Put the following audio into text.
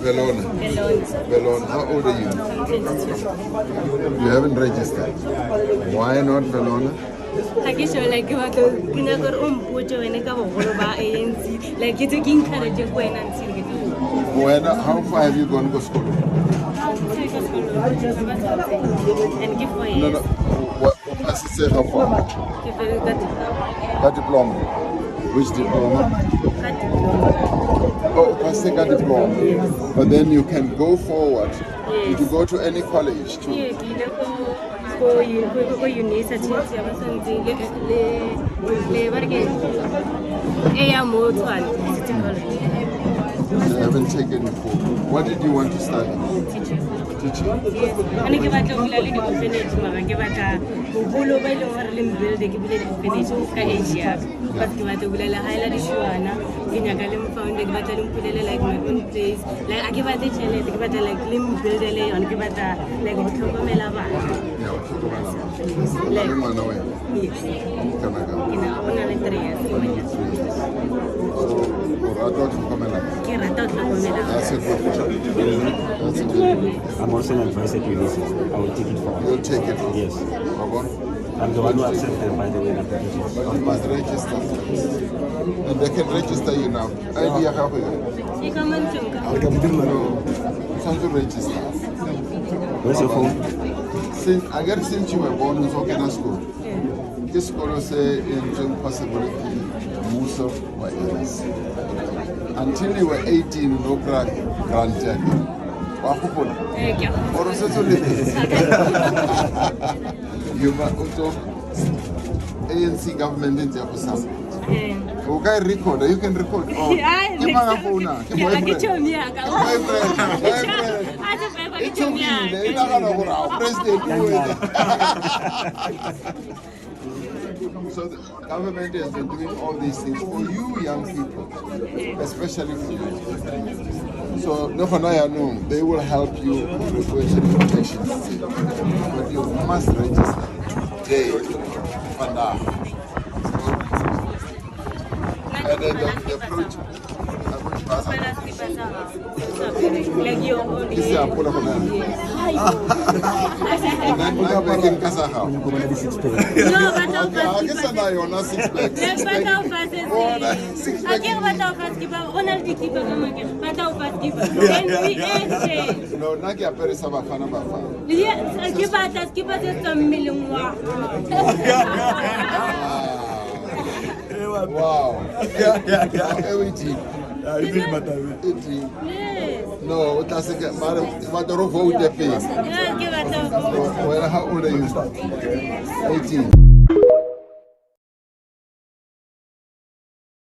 Velona. How old are you? You haven't registered. Why not Velona? Like it's like what like it's encourage When, how far have you gone to school? and give for No, no. What does it say how far? Got diploma. Which diploma? Oh, first take a diploma. But then you can go forward. Did you go to any college too? Go university. I haven't taken it for. What did you want to study? Teaching. And give a little finish, give a bull by the they give it finish Asia. But give a highlight Shuana, in a galum found the battalion like my own place. Like I give a challenge, give it like limb build a lay on give it like Ukum'register. That's a good one. I'm also an advisor to this. I will take it forward. You'll take it forward. Yes. I'm the one who accepted, by the way, the application. You must register. And they can register you now. I'll be a helper. You come and You can't register. Where's your phone? Since you were born in Sokena school, this school say in possibility, most of what else. Until you were 18, no granted. You were also ANC government in Japan. Okay, record. You can record. Oh, give my phone now. Give my friend. It's okay. So the government has been doing all these things for you young people, especially for you. So they will help you with education, but you must register today for now. And then the approach. Like you only. And then we are making Kasaha. No, but I guess I'm not 6 packs. No, Nagia Perisaba Fana Bafa. Yes, give us a million. Wow. Everything. No, that's a matter of vote they pay. Well, how old are you? 18.